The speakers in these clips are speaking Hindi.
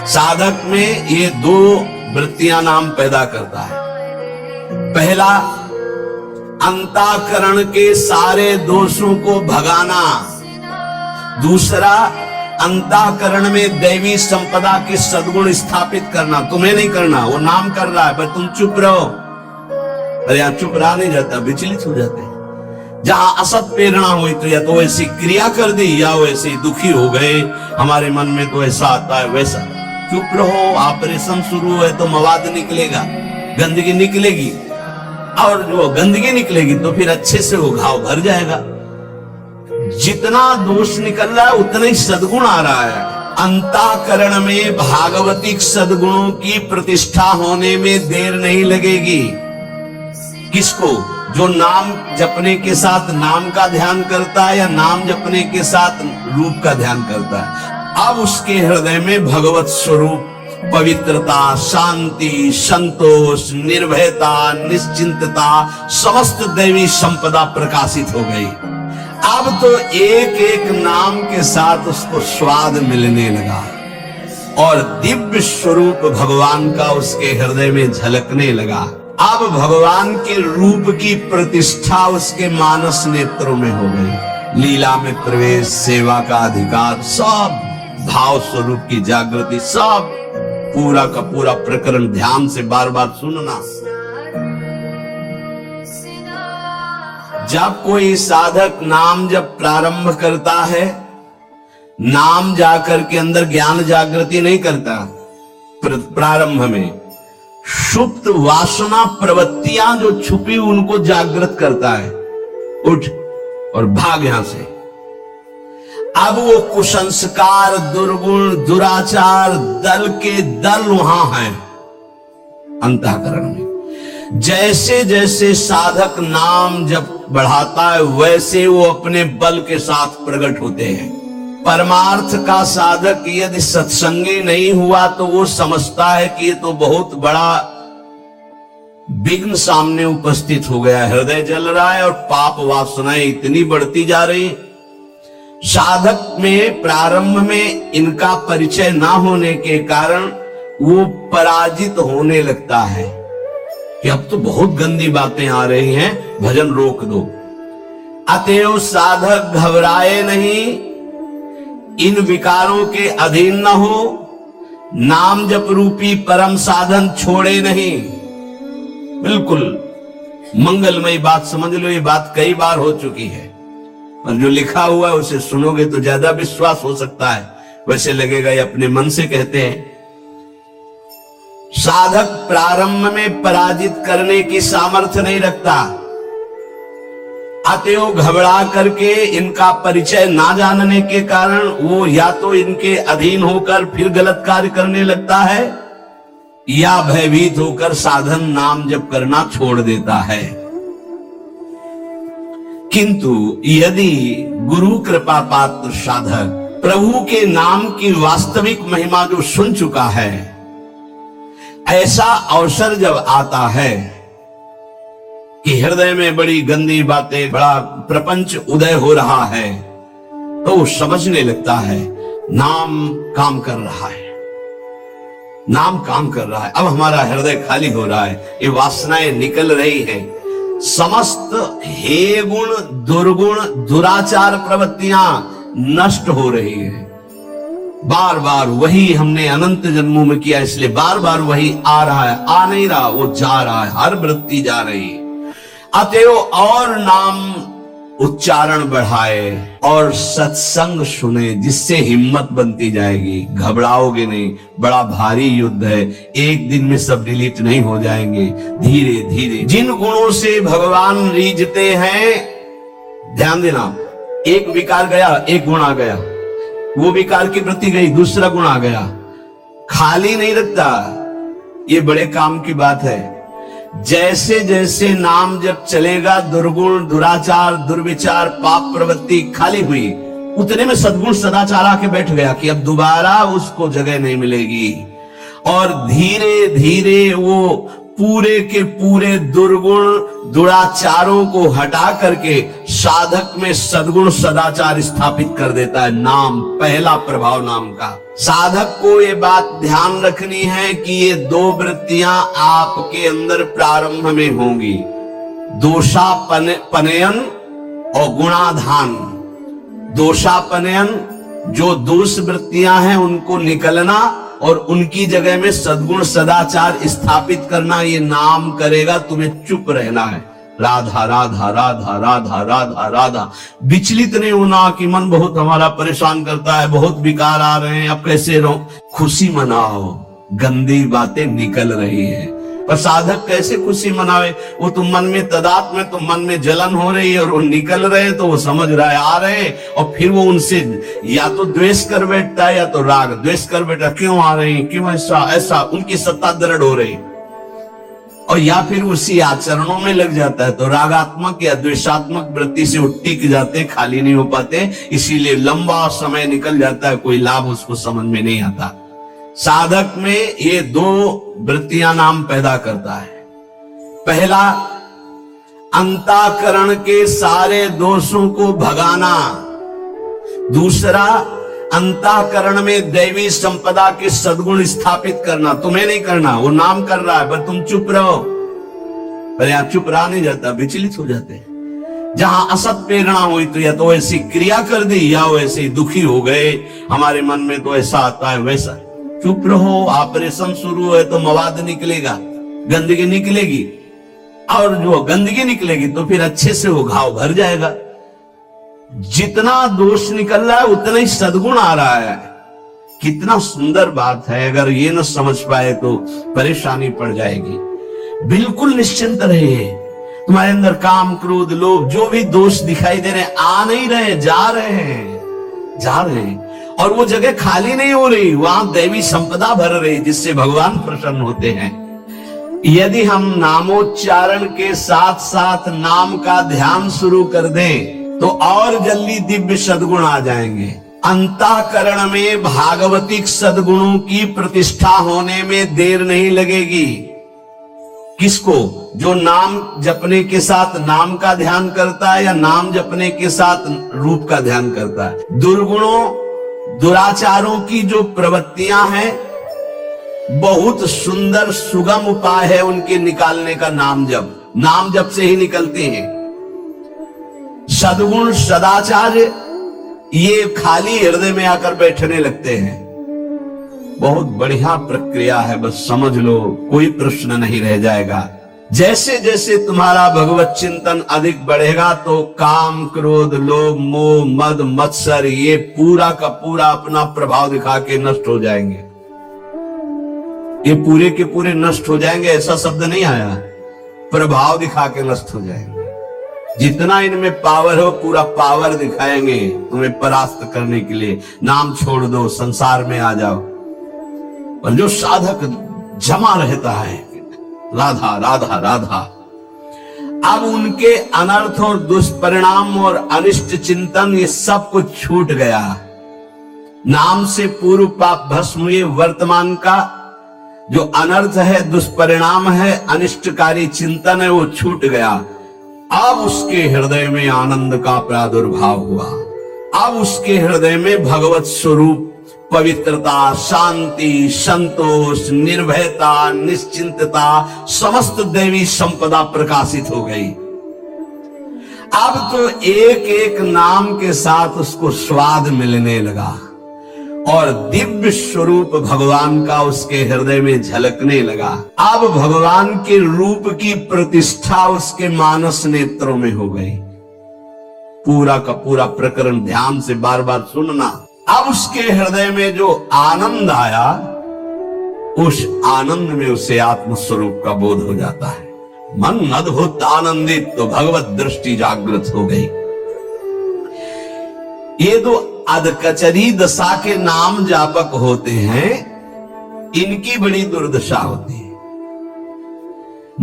साधक में ये दो वृत्तियां नाम पैदा करता है। पहला, अंतःकरण के सारे दोषों को भगाना। दूसरा, अंतःकरण में दैवी संपदा के सद्गुण स्थापित करना। तुम्हें नहीं करना, वो नाम कर रहा है, पर तुम चुप रहो। अरे यहाँ चुप रहा नहीं जाता, विचलित हो जाते हैं। जहां असत प्रेरणा हुई तो या तो ऐसी क्रिया कर दी या वैसे दुखी हो गए, हमारे मन में तो ऐसा आता है वैसा। चुप रहो, ऑपरेशन शुरू है तो मवाद निकलेगा, गंदगी निकलेगी, और जो गंदगी निकलेगी तो फिर अच्छे से वो घाव भर जाएगा। जितना दोष निकल रहा है उतना ही सद्गुण आ रहा है। अंतःकरण में भागवतिक सद्गुणों की प्रतिष्ठा होने में देर नहीं लगेगी। किसको? जो नाम जपने के साथ नाम का ध्यान करता है या नाम जपने के साथ रूप का ध्यान करता है। अब उसके हृदय में भगवत स्वरूप, पवित्रता, शांति, संतोष, निर्भयता, निश्चिंतता, समस्त दैवी संपदा प्रकाशित हो गई। अब तो एक एक नाम के साथ उसको स्वाद मिलने लगा और दिव्य स्वरूप भगवान का उसके हृदय में झलकने लगा। अब भगवान के रूप की प्रतिष्ठा उसके मानस नेत्रों में हो गई। लीला में प्रवेश, सेवा का अधिकार, सब भाव स्वरूप की जागृति, सब पूरा का पूरा प्रकरण ध्यान से बार बार सुनना। जब कोई साधक नाम जब प्रारंभ करता है, नाम जाकर के अंदर ज्ञान जागृति नहीं करता। प्रारंभ में सुप्त वासना प्रवृत्तियां जो छुपी उनको जागृत करता है। उठ और भाग यहां से। अब वो कुसंस्कार, दुर्गुण, दुराचार दल के दल वहां हैं अंतःकरण में। जैसे जैसे साधक नाम जब बढ़ाता है वैसे वो अपने बल के साथ प्रकट होते हैं। परमार्थ का साधक यदि सत्संगी नहीं हुआ तो वो समझता है कि ये तो बहुत बड़ा विघ्न सामने उपस्थित हो गया, हृदय जल रहा है और पाप वासनाएं इतनी बढ़ती जा रही। साधक में प्रारंभ में इनका परिचय ना होने के कारण वो पराजित होने लगता है कि अब तो बहुत गंदी बातें आ रही हैं, भजन रोक दो। अतएव साधक घबराए नहीं, इन विकारों के अधीन न हो, नाम जप रूपी परम साधन छोड़े नहीं। बिल्कुल मंगलमयी बात समझ लो, ये बात कई बार हो चुकी है, पर जो लिखा हुआ है उसे सुनोगे तो ज्यादा विश्वास हो सकता है। वैसे लगेगा ये अपने मन से कहते हैं। साधक प्रारंभ में पराजित करने की सामर्थ्य नहीं रखता। अतएव घबरा करके इनका परिचय ना जानने के कारण वो या तो इनके अधीन होकर फिर गलत कार्य करने लगता है या भयभीत होकर साधन नाम जप करना छोड़ देता है। किंतु यदि गुरु कृपा पात्र साधक प्रभु के नाम की वास्तविक महिमा जो सुन चुका है, ऐसा अवसर जब आता है कि हृदय में बड़ी गंदी बातें, बड़ा प्रपंच उदय हो रहा है, तो वो समझने लगता है नाम काम कर रहा है, नाम काम कर रहा है। अब हमारा हृदय खाली हो रहा है, ये वासनाएं निकल रही हैं, समस्त हे गुण, दुर्गुण, दुराचार प्रवृत्तियां नष्ट हो रही है। बार बार वही हमने अनंत जन्मों में किया, इसलिए बार बार वही आ रहा है, आ नहीं रहा, वो जा रहा है, हर वृत्ति जा रही है। अतएव और नाम उच्चारण बढ़ाए और सत्संग सुने, जिससे हिम्मत बनती जाएगी। घबराओगे नहीं, बड़ा भारी युद्ध है, एक दिन में सब डिलीट नहीं हो जाएंगे। धीरे धीरे जिन गुणों से भगवान रीझते हैं, ध्यान देना, एक विकार गया, एक गुण आ गया, वो विकार की वृत्ति गई, दूसरा गुण आ गया, खाली नहीं रखता। ये बड़े काम की बात है। जैसे जैसे नाम जब चलेगा, दुर्गुण, दुराचार, दुर्विचार, पाप प्रवृत्ति खाली हुई, उतने में सद्गुण सदाचार आके बैठ गया कि अब दोबारा उसको जगह नहीं मिलेगी। और धीरे धीरे वो पूरे के पूरे दुर्गुण दुराचारों को हटा करके साधक में सद्गुण सदाचार स्थापित कर देता है। नाम, पहला प्रभाव नाम का। साधक को ये बात ध्यान रखनी है कि ये दो वृत्तियां आपके अंदर प्रारंभ में होंगी, दोषापनयन और गुणाधान। दोषापनयन, जो दोष वृत्तियां हैं उनको निकलना और उनकी जगह में सद्गुण सदाचार स्थापित करना, ये नाम करेगा। तुम्हें चुप रहना है, राधा राधा राधा राधा राधा राधा। विचलित नहीं होना कि मन बहुत हमारा परेशान करता है, बहुत विकार आ रहे हैं, अब कैसे रहो। खुशी मनाओ, गंदी बातें निकल रही है। पर साधक कैसे खुशी मनावे? वो तो मन में तदात्म में, तो मन में जलन हो रही है और वो निकल रहे हैं तो वो समझ रहा है आ रहे हैं, और फिर वो उनसे या तो द्वेष कर बैठता है या तो राग। द्वेष कर बैठा, क्यों आ रहे हैं, क्यों ऐसा ऐसा, उनकी सत्ता दृढ़ हो रही, और या फिर उसी आचरणों में लग जाता है तो रागात्मक या द्वेषात्मक वृत्ति से टिक जाते, खाली नहीं हो पाते। इसीलिए लंबा समय निकल जाता है, कोई लाभ उसको समझ में नहीं आता। साधक में ये दो वृत्तियां नाम पैदा करता है। पहला, अंतःकरण के सारे दोषों को भगाना। दूसरा, अंतःकरण में दैवी संपदा के सद्गुण स्थापित करना। तुम्हें नहीं करना, वो नाम कर रहा है, पर तुम चुप रहो। पर यहां चुप रहा नहीं जाता, विचलित हो जाते हैं। जहां असत प्रेरणा हुई तो या तो ऐसी क्रिया कर दी या वैसे दुखी हो गए, हमारे मन में तो ऐसा आता है वैसा। चुप रहो, ऑपरेशन शुरू है तो मवाद निकलेगा, गंदगी निकलेगी, और जो गंदगी निकलेगी तो फिर अच्छे से वो घाव भर जाएगा। जितना दोष निकल रहा है उतना ही सद्गुण आ रहा है। कितना सुंदर बात है, अगर ये न समझ पाए तो परेशानी पड़ जाएगी। बिल्कुल निश्चिंत रहिए, तुम्हारे अंदर काम क्रोध लोभ जो भी दोष दिखाई दे रहे हैं, आ नहीं रहे, जा रहे हैं, जा रहे हैं, और वो जगह खाली नहीं हो रही, वहां दैवी संपदा भर रही, जिससे भगवान प्रसन्न होते हैं। यदि हम नामोच्चारण के साथ साथ नाम का ध्यान शुरू कर दें तो और जल्दी दिव्य सद्गुण आ जाएंगे। अंतःकरण में भागवतिक सद्गुणों की प्रतिष्ठा होने में देर नहीं लगेगी। किसको? जो नाम जपने के साथ नाम का ध्यान करता है या नाम जपने के साथ रूप का ध्यान करता है। दुर्गुणों दुराचारों की जो प्रवृत्तियां हैं, बहुत सुंदर सुगम उपाय है उनके निकालने का नाम जप। नाम जप से ही निकलते हैं। सद्गुण सदाचार ये खाली हृदय में आकर बैठने लगते हैं। बहुत बढ़िया प्रक्रिया है, बस समझ लो, कोई प्रश्न नहीं रह जाएगा। जैसे जैसे तुम्हारा भगवत चिंतन अधिक बढ़ेगा तो काम क्रोध लोभ मोह मद मत्सर ये पूरा का पूरा अपना प्रभाव दिखा के नष्ट हो जाएंगे। ये पूरे के पूरे नष्ट हो जाएंगे, ऐसा शब्द नहीं आया, प्रभाव दिखा के नष्ट हो जाएंगे। जितना इनमें पावर हो पूरा पावर दिखाएंगे तुम्हें परास्त करने के लिए। नाम छोड़ दो, संसार में आ जाओ। पर जो साधक जमा रहता है, राधा राधा राधा, अब उनके अनर्थ और दुष्परिणाम और अनिष्ट चिंतन ये सब कुछ छूट गया। नाम से पूर्व पाप भस्म हुए, वर्तमान का जो अनर्थ है, दुष्परिणाम है, अनिष्टकारी चिंतन है, वो छूट गया। अब उसके हृदय में आनंद का प्रादुर्भाव हुआ। अब उसके हृदय में भगवत स्वरूप पवित्रता, शांति, संतोष, निर्भयता, निश्चिंतता, समस्त दैवी संपदा प्रकाशित हो गई। अब तो एक एक नाम के साथ उसको स्वाद मिलने लगा और दिव्य स्वरूप भगवान का उसके हृदय में झलकने लगा। अब भगवान के रूप की प्रतिष्ठा उसके मानस नेत्रों में हो गई। पूरा का पूरा प्रकरण ध्यान से बार बार सुनना। अब उसके हृदय में जो आनंद आया, उस आनंद में उसे आत्म स्वरूप का बोध हो जाता है। मन अद्भुत आनंदित, तो भगवत दृष्टि जागृत हो गई। ये दो अधकचरी दशा के नाम जापक होते हैं, इनकी बड़ी दुर्दशा होती है।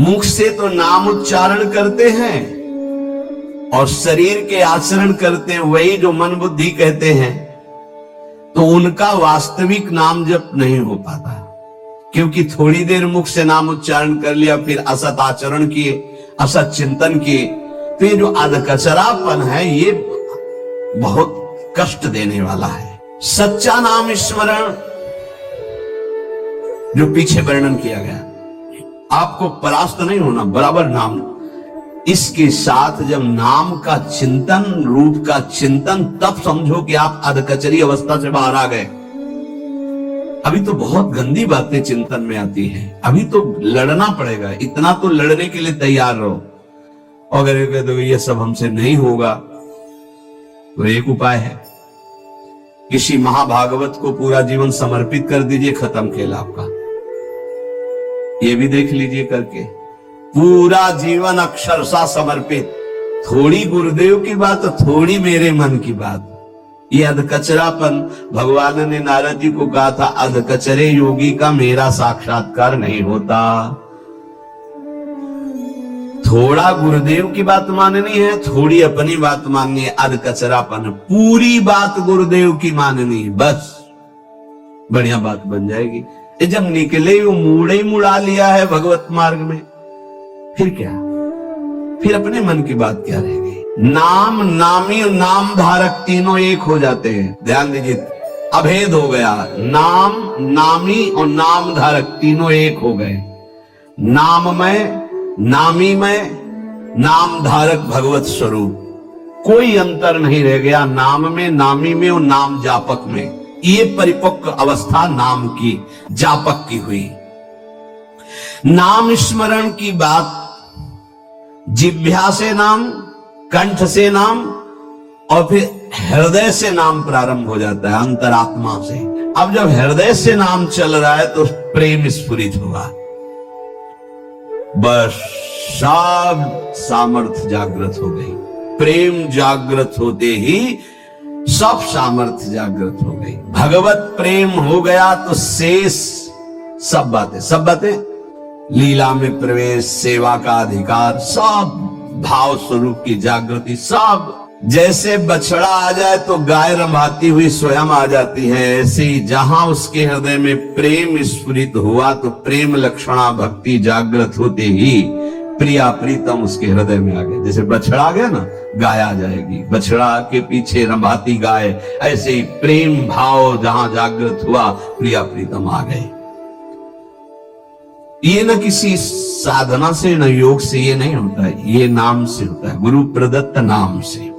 मुख से तो नाम उच्चारण करते हैं और शरीर के आचरण करते हैं, वही जो मन बुद्धि कहते हैं, तो उनका वास्तविक नाम जप नहीं हो पाता। क्योंकि थोड़ी देर मुख से नाम उच्चारण कर लिया, फिर असत आचरण किए, असत चिंतन किए, तो ये जो अधकचरापन है ये बहुत कष्ट देने वाला है। सच्चा नाम स्मरण जो पीछे वर्णन किया गया, आपको परास्त नहीं होना, बराबर नाम। इसके साथ जब नाम का चिंतन, रूप का चिंतन, तब समझो कि आप अधकचरी अवस्था से बाहर आ गए। अभी तो बहुत गंदी बातें चिंतन में आती हैं, अभी तो लड़ना पड़ेगा, इतना तो लड़ने के लिए तैयार रहो। अगर ये कह दो ये सब हमसे नहीं होगा, तो एक उपाय है, किसी महाभागवत को पूरा जीवन समर्पित कर दीजिए, खत्म खेल आपका। ये भी देख लीजिए करके, पूरा जीवन अक्षरशः समर्पित, थोड़ी गुरुदेव की बात, थोड़ी मेरे मन की बात। ये अधकचरापन, भगवान ने नारद जी को कहा था, अधकचरे योगी का मेरा साक्षात्कार नहीं होता। थोड़ा गुरुदेव की बात माननी है, थोड़ी अपनी बात माननी है, अधकचरापन। पूरी बात गुरुदेव की माननी है, बस बढ़िया बात बन जाएगी। जब निकले वो मुड़े ही मुड़ा लिया है भगवत मार्ग में, फिर क्या, फिर अपने मन की बात क्या रह गई। नाम, नामी और नाम धारक तीनों एक हो जाते हैं, ध्यान दीजिए, अभेद हो गया। नाम, नामी और नाम धारक तीनों एक हो गए। नाम में, नामी में, नाम धारक भगवत स्वरूप, कोई अंतर नहीं रह गया नाम में, नामी में और नाम जापक में। ये परिपक्व अवस्था नाम की, जापक की हुई। नाम स्मरण की बात जिह्वा से नाम, कंठ से नाम और फिर हृदय से नाम प्रारंभ हो जाता है, अंतरात्मा से। अब जब हृदय से नाम चल रहा है तो प्रेम स्फुरित होगा, बस सब सामर्थ्य जागृत हो गई। प्रेम जागृत होते ही सब सामर्थ्य जागृत हो गई। भगवत प्रेम हो गया तो शेष सब बातें, लीला में प्रवेश, सेवा का अधिकार, सब भाव स्वरूप की जागृति, सब। जैसे बछड़ा आ जाए तो गाय रंभाती हुई स्वयं आ जाती है, ऐसे ही जहां उसके हृदय में प्रेम स्फुरित हुआ तो प्रेम लक्षणा भक्ति जागृत होते ही प्रिया प्रीतम उसके हृदय में आ गए। जैसे बछड़ा आ गया ना, गाय आ जाएगी, बछड़ा के पीछे रंभाती गाय, ऐसे ही प्रेम भाव जहां जागृत हुआ प्रिया प्रीतम आ गए। ये न किसी साधना से न योग से ये नहीं होता है, ये नाम से होता है, गुरु प्रदत्त नाम से।